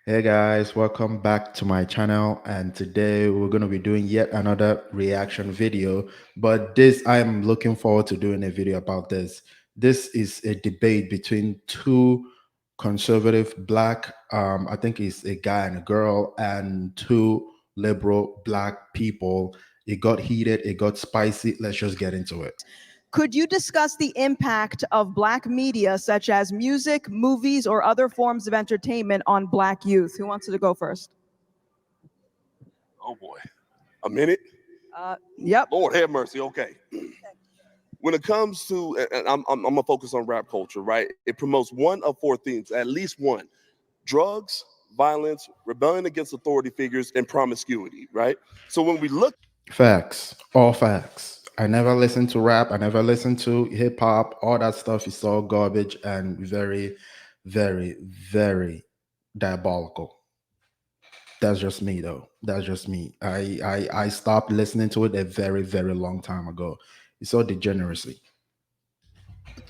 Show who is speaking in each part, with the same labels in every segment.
Speaker 1: Hey guys, welcome back to my channel. And today we're going to be doing yet another reaction video. But this, I'm looking forward to doing a video about this. This is a debate between two conservative black, I think it's a guy and a girl, and two liberal black people. It got heated, it got spicy. Let's just get into it.
Speaker 2: Could you discuss the impact of Black media, such as music, movies, or other forms of entertainment on Black youth? Who wants to go first?
Speaker 3: Oh boy, a minute?
Speaker 2: Yep.
Speaker 3: Lord have mercy. Okay. When it comes to, and I'm gonna focus on rap culture, right? It promotes one of four themes, at least one: drugs, violence, rebellion against authority figures, and promiscuity, right? So when we look
Speaker 1: Facts, all facts. I never listened to rap. I never listened to hip hop. All that stuff is all garbage and very, very, very diabolical. That's just me, though. That's just me. I stopped listening to it a very, very long time ago. It's all degeneracy.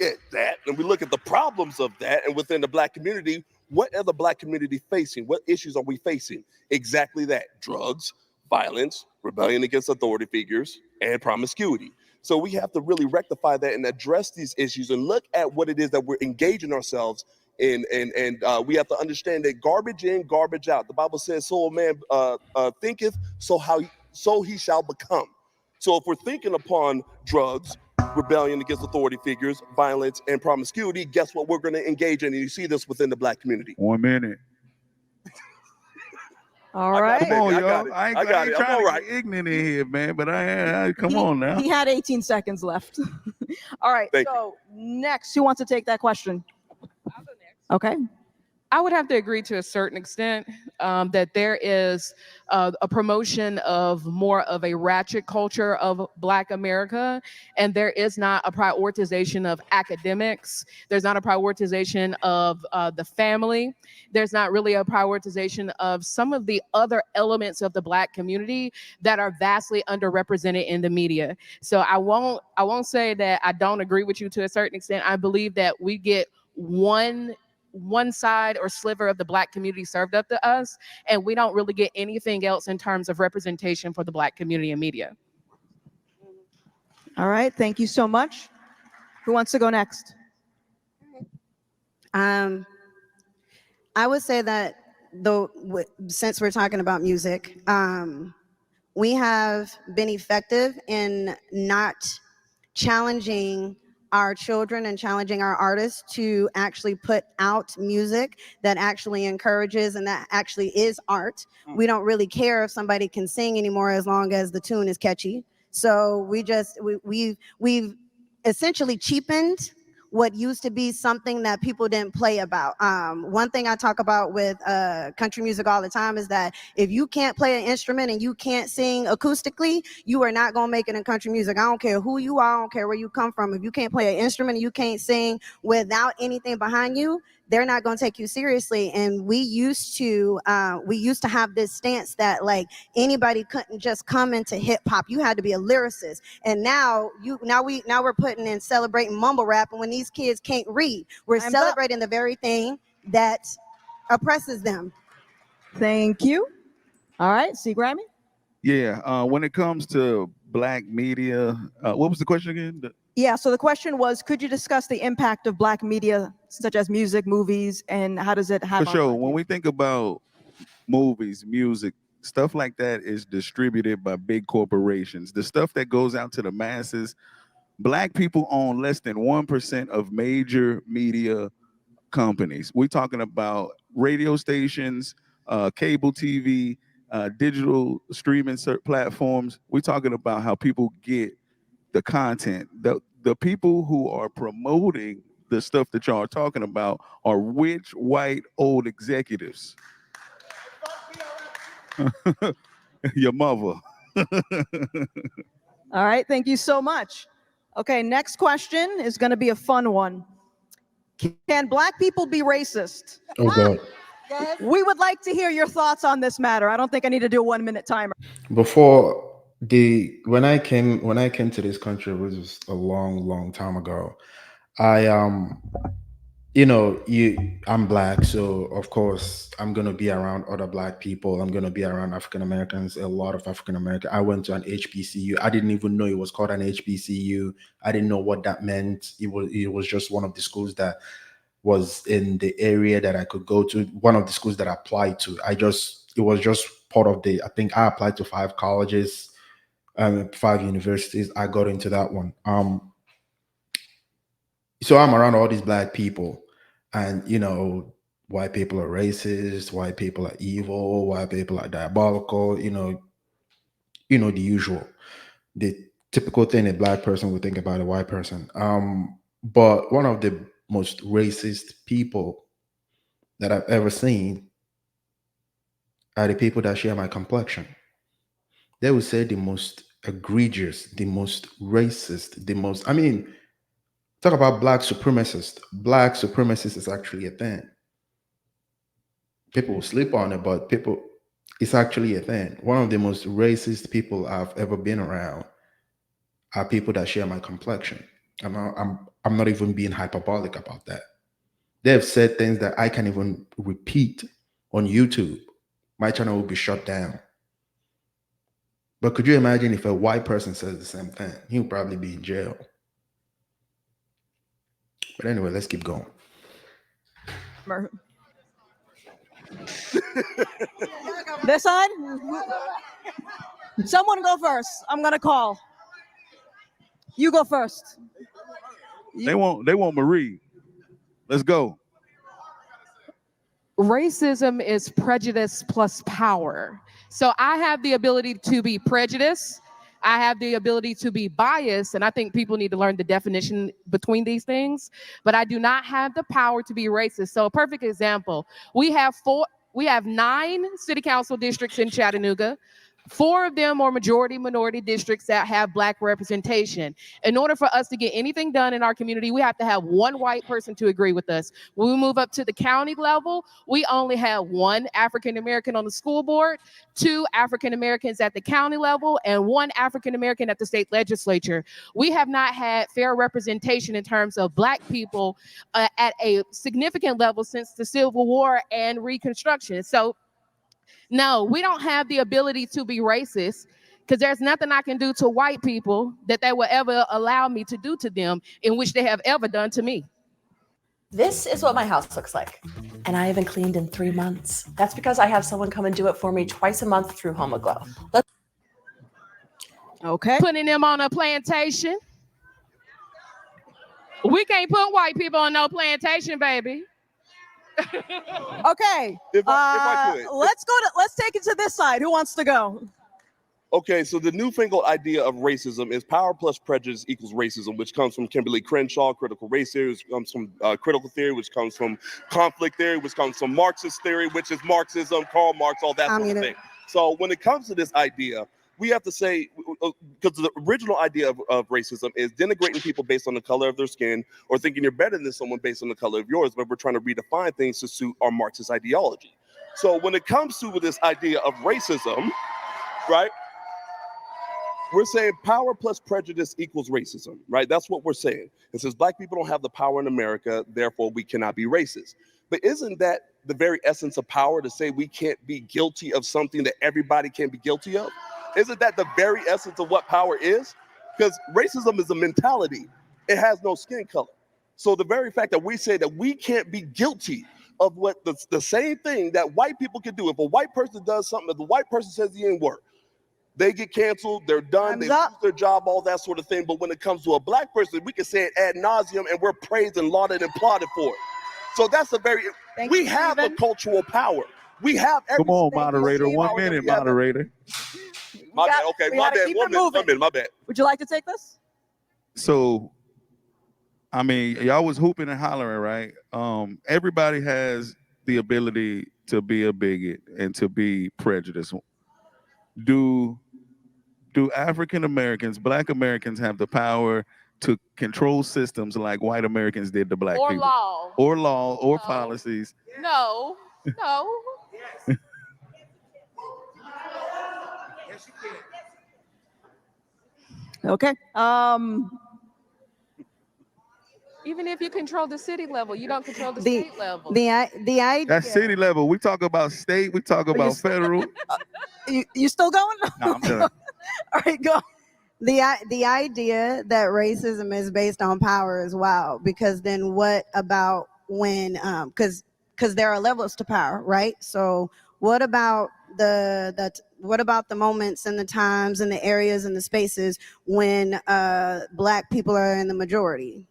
Speaker 3: at that and we look at the problems of that, and within the black community, what are the black community facing? What issues are we facing? Exactly that: drugs, violence, rebellion against authority figures, and promiscuity. So we have to really rectify that and address these issues and look at what it is that we're engaging ourselves in. And we have to understand that garbage in, garbage out. The Bible says, "So a man thinketh, so he shall become." So if we're thinking upon drugs, rebellion against authority figures, violence, and promiscuity, guess what we're going to engage in? And you see this within the black community.
Speaker 4: 1 minute.
Speaker 2: All
Speaker 3: I got
Speaker 2: right.
Speaker 3: it,
Speaker 4: Come on,
Speaker 3: baby.
Speaker 4: y'all.
Speaker 3: I got it. I'm
Speaker 4: trying
Speaker 3: all
Speaker 4: to
Speaker 3: right.
Speaker 4: get ignorant in here, man. But I come on now.
Speaker 2: He had 18 seconds left. All right.
Speaker 3: Thank
Speaker 2: so next, who wants to take that question?
Speaker 5: I'll go next.
Speaker 2: Okay.
Speaker 5: I would have to agree to a certain extent that there is a promotion of more of a ratchet culture of Black America, and there is not a prioritization of academics. There's not a prioritization of the family. There's not really a prioritization of some of the other elements of the Black community that are vastly underrepresented in the media. So I won't say that I don't agree with you to a certain extent. I believe that we get one side or sliver of the Black community served up to us, and we don't really get anything else in terms of representation for the Black community in media.
Speaker 2: All right. Thank you so much. Who wants to go next?
Speaker 6: I would say that since we're talking about music, we have been effective in not challenging our children and challenging our artists to actually put out music that actually encourages and that actually is art. We don't really care if somebody can sing anymore as long as the tune is catchy. So we've essentially cheapened what used to be something that people didn't play about. One thing I talk about with country music all the time is that if you can't play an instrument and you can't sing acoustically, you are not gonna make it in country music. I don't care who you are, I don't care where you come from. If you can't play an instrument and you can't sing without anything behind you, they're not going to take you seriously. And we used to have this stance that like anybody couldn't just come into hip hop. You had to be a lyricist. And now we're putting in celebrating mumble rap. And when these kids can't read, we're celebrating the very thing that oppresses them.
Speaker 2: Thank you. All right. See, Grammy?
Speaker 4: Yeah. When it comes to Black media, what was the question again?
Speaker 2: Yeah, so the question was, could you discuss the impact of Black media, such as music, movies, and how does it have
Speaker 4: For
Speaker 2: on
Speaker 4: sure.
Speaker 2: Black
Speaker 4: When
Speaker 2: youth?
Speaker 4: we think about movies, music, stuff like that is distributed by big corporations. The stuff that goes out to the masses, Black people own less than 1% of major media companies. We're talking about radio stations, cable TV, digital streaming platforms. We're talking about how people get the content. The people who are promoting the stuff that y'all are talking about are rich, white, old executives. Your mother.
Speaker 2: All right, thank you so much. Okay, next question is going to be a fun one. Can Black people be racist?
Speaker 1: Oh, God.
Speaker 2: We would like to hear your thoughts on this matter. I don't think I need to do a 1-minute timer.
Speaker 1: Before when I came to this country, which was a long, long time ago, I I'm black, so of course I'm gonna be around other black people. I'm gonna be around African Americans, a lot of African American. I went to an HBCU. I didn't even know it was called an HBCU. I didn't know what that meant. It was just one of the schools that was in the area that I could go to. One of the schools that I applied to. It was just part of the. I think I applied to 5 colleges, 5 universities. I got into that one. So I'm around all these black people, and white people are racist, white people are evil, white people are diabolical, the usual, the typical thing a black person would think about a white person. But one of the most racist people that I've ever seen are the people that share my complexion. They would say the most egregious, the most racist, the most, I mean, talk about black supremacist. Black supremacist is actually a thing. People will sleep on it, but it's actually a thing. One of the most racist people I've ever been around are people that share my complexion. I'm not even being hyperbolic about that. They've said things that I can't even repeat on YouTube. My channel will be shut down. But could you imagine if a white person says the same thing? He'll probably be in jail. But anyway, let's keep going.
Speaker 2: This side? Someone go first. I'm gonna call. You go first.
Speaker 4: They want Marie. Let's go.
Speaker 5: Racism is prejudice plus power. So I have the ability to be prejudiced. I have the ability to be biased, and I think people need to learn the definition between these things. But I do not have the power to be racist. So a perfect example: we have 9 city council districts in Chattanooga. 4 of them are majority minority districts that have black representation. In order for us to get anything done in our community, we have to have 1 white person to agree with us. When we move up to the county level, we only have 1 African American on the school board, 2 African Americans at the county level, and 1 African American at the state legislature. We have not had fair representation in terms of black people at a significant level since the Civil War and Reconstruction. So no, we don't have the ability to be racist because there's nothing I can do to white people that they will ever allow me to do to them in which they have ever done to me.
Speaker 7: This is what my house looks like, and I haven't cleaned in 3 months. That's because I have someone come and do it for me twice a month through Home Aglow.
Speaker 2: Okay.
Speaker 5: Putting them on a plantation. We can't put white people on no plantation, baby.
Speaker 2: Okay.
Speaker 3: If I could.
Speaker 2: Let's take it to this side. Who wants to go?
Speaker 3: Okay, so the newfangled idea of racism is power plus prejudice equals racism, which comes from Kimberly Crenshaw, critical race theory, which comes from critical theory, which comes from conflict theory, which comes from Marxist theory, which is Marxism, Karl Marx, all that sort of thing. So when it comes to this idea, we have to say, because the original idea of racism is denigrating people based on the color of their skin or thinking you're better than someone based on the color of yours, but we're trying to redefine things to suit our Marxist ideology. So when it comes to this idea of racism, right, we're saying power plus prejudice equals racism, right? That's what we're saying. And since black people don't have the power in America, therefore we cannot be racist. But isn't that the very essence of power, to say we can't be guilty of something that everybody can be guilty of? Isn't that the very essence of what power is? Because racism is a mentality. It has no skin color. So the very fact that we say that we can't be guilty of what the same thing that white people can do. If a white person does something, if the white person says the N-word, they get canceled, they're done, they lose their job, all that sort of thing. But when it comes to a black person, we can say it ad nauseum and we're praised and lauded and applauded for it. So that's a very, we have a cultural power. We have every.
Speaker 4: Come on, moderator. 1 minute, moderator.
Speaker 3: My bad. Okay, my bad. 1 minute. My bad.
Speaker 2: Would you like to take this?
Speaker 4: So, I mean, y'all was hooping and hollering, right? Everybody has the ability to be a bigot and to be prejudiced. Do African Americans, black Americans, have the power to control systems like white Americans did to black people? Or law, or policies?
Speaker 5: No.
Speaker 2: Okay.
Speaker 5: Even if you control the city level, you don't control the
Speaker 6: The-
Speaker 5: state level.
Speaker 6: The idea.
Speaker 4: That's city level. We talk about state. We talk about federal.
Speaker 2: You still going?
Speaker 4: No, I'm done.
Speaker 2: All right, go.
Speaker 6: The idea that racism is based on power as well, because then what about when because there are levels to power, right? So what about what about the moments and the times and the areas and the spaces when Black people are in the majority?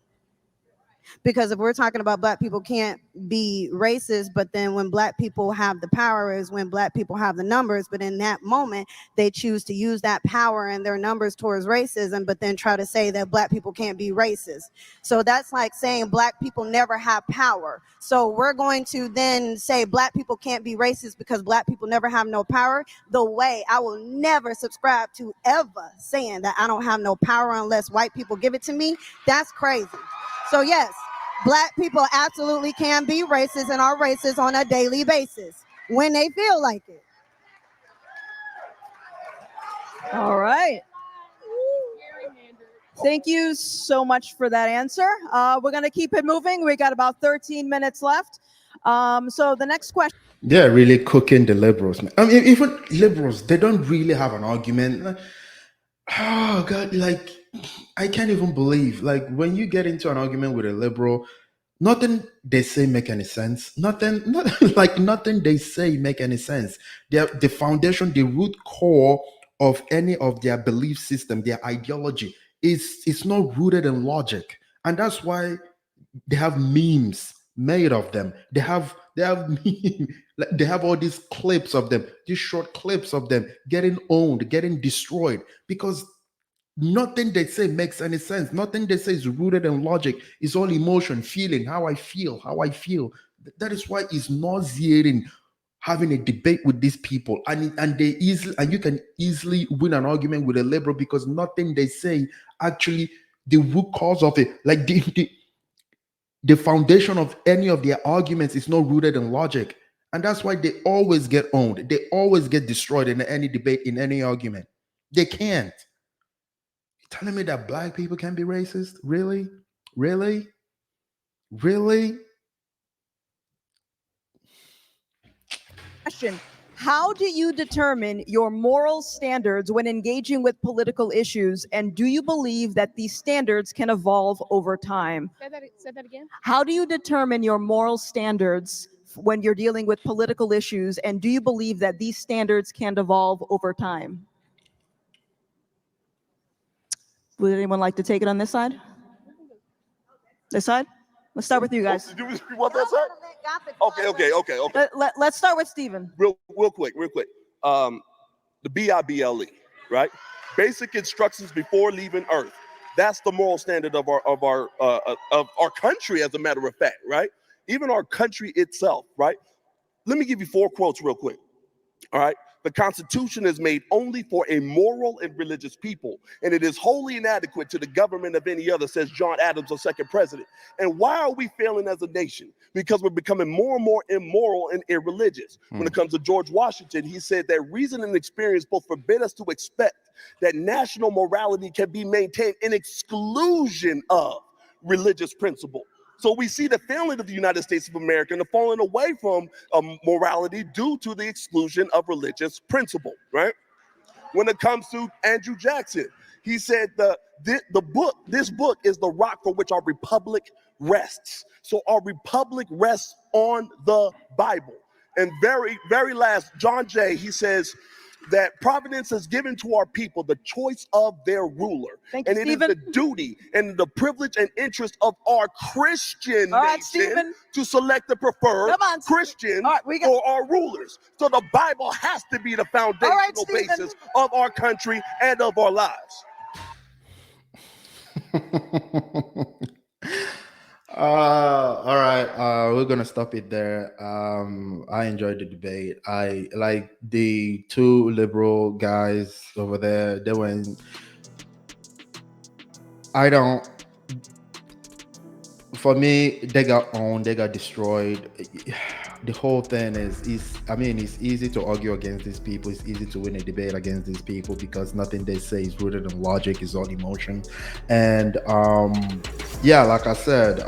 Speaker 6: Because if we're talking about Black people can't be racist, but then when Black people have the power is when Black people have the numbers, but in that moment they choose to use that power and their numbers towards racism, but then try to say that Black people can't be racist. So that's like saying Black people never have power. So we're going to then say Black people can't be racist because Black people never have no power. The way I will never subscribe to ever saying that I don't have no power unless white people give it to me. That's crazy. So yes, Black people absolutely can be racist and are racist on a daily basis when they feel like it.
Speaker 2: All right. Thank you so much for that answer. We're going to keep it moving. We got about 13 minutes left. So the next question.
Speaker 1: They're really cooking the liberals, man. I mean, even liberals, they don't really have an argument. Like, oh God, like I can't even believe, like, when you get into an argument with a liberal, nothing they say make any sense. Nothing they say make any sense. The foundation, the root core of any of their belief system, their ideology, it's not rooted in logic, and that's why they have memes made of them. They have like, they have all these clips of them, these short clips of them getting owned, getting destroyed, because nothing they say makes any sense. Nothing they say is rooted in logic. It's all emotion, feeling, how I feel. That is why it's nauseating having a debate with these people, and you can easily win an argument with a liberal because nothing they say actually the root cause of it, like the foundation of any of their arguments is not rooted in logic. And that's why they always get owned. They always get destroyed in any debate, in any argument. They can't. You're telling me that Black people can be racist? Really? Really? Really?
Speaker 2: Question. How do you determine your moral standards when engaging with political issues? And do you believe that these standards can evolve over time?
Speaker 5: Say that again.
Speaker 2: How do you determine your moral standards when you're dealing with political issues? And do you believe that these standards can evolve over time? Would anyone like to take it on this side? This side? Let's start with you guys.
Speaker 3: You want that side? Okay.
Speaker 2: Let's start with Stephen.
Speaker 3: Real quick. The BIBLE, right? Basic instructions before leaving Earth. That's the moral standard of our country, as a matter of fact, right? Even our country itself, right? Let me give you 4 quotes real quick. All right. The Constitution is made only for a moral and religious people, and it is wholly inadequate to the government of any other, says John Adams, our second president. And why are we failing as a nation? Because we're becoming more and more immoral and irreligious. When it comes to George Washington, he said that reason and experience both forbid us to expect that national morality can be maintained in exclusion of religious principle. So we see the failing of the United States of America and the falling away from morality due to the exclusion of religious principle, right? When it comes to Andrew Jackson, he said this book is the rock for which our republic rests. So our republic rests on the Bible. And very, very last, John Jay, he says that providence has given to our people the choice of their ruler.
Speaker 2: Thank you,
Speaker 3: and it
Speaker 2: Stephen.
Speaker 3: is the duty and the privilege and interest of our Christian
Speaker 2: All right,
Speaker 3: nation
Speaker 2: Stephen.
Speaker 3: to select the preferred
Speaker 2: Come on, Stephen.
Speaker 3: Christian
Speaker 2: All right, we got-
Speaker 3: for our rulers. So the Bible has to be the foundational
Speaker 2: Stephen.
Speaker 3: basis of our country and of our lives.
Speaker 1: All right. We're gonna stop it there. I enjoyed the debate. I like the 2 liberal guys over there. They went. I don't. For me, they got owned. They got destroyed. the whole thing is I mean, it's easy to argue against these people. It's easy to win a debate against these people because nothing they say is rooted in logic. It's all emotion. And yeah, like I said,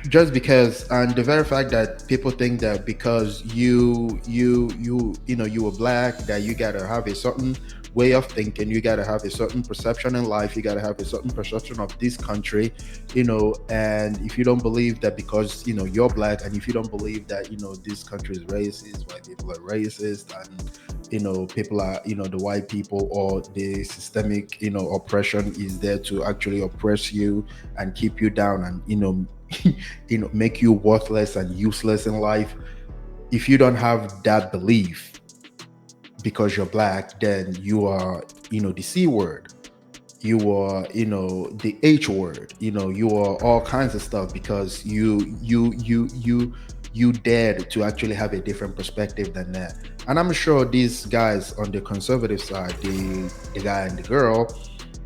Speaker 1: just because, and the very fact that people think that because you know you were black, that you gotta have a certain way of thinking, you gotta have a certain perception in life, you gotta have a certain perception of this country, you know. And if you don't believe that because you know you're black, and if you don't believe that you know this country is racist, white people are racist, and you know people are, you know, the white people or the systemic, you know, oppression is there to actually oppress you and keep you down, and you know you know, make you worthless and useless in life. If you don't have that belief because you're black, then you are, you know, the C word, you are, you know, the H word, you know, you are all kinds of stuff because you dared to actually have a different perspective than that. And I'm sure these guys on the conservative side, the guy and the girl,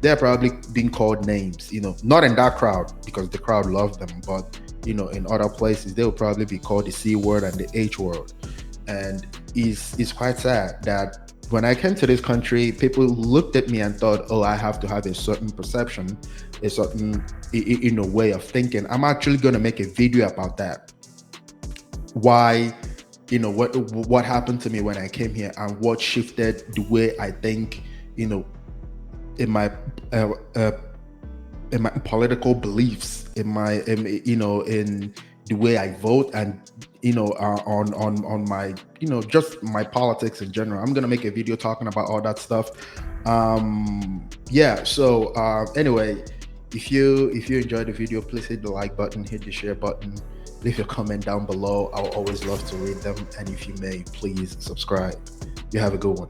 Speaker 1: they're probably being called names, you know, not in that crowd because the crowd loves them, but you know, in other places, they'll probably be called the C word and the H word. And it's quite sad that when I came to this country, people looked at me and thought, oh, I have to have a certain perception, a certain, you know, way of thinking. I'm actually going to make a video about that. Why, you know, what happened to me when I came here and what shifted the way I think, you know, in my political beliefs, you know, in the way I vote, and you know, on my, you know, just my politics in general. I'm gonna make a video talking about all that stuff. Yeah. So anyway, if you enjoyed the video, please hit the like button, hit the share button, leave your comment down below. I'll always love to read them, and if you may, please subscribe. You have a good one.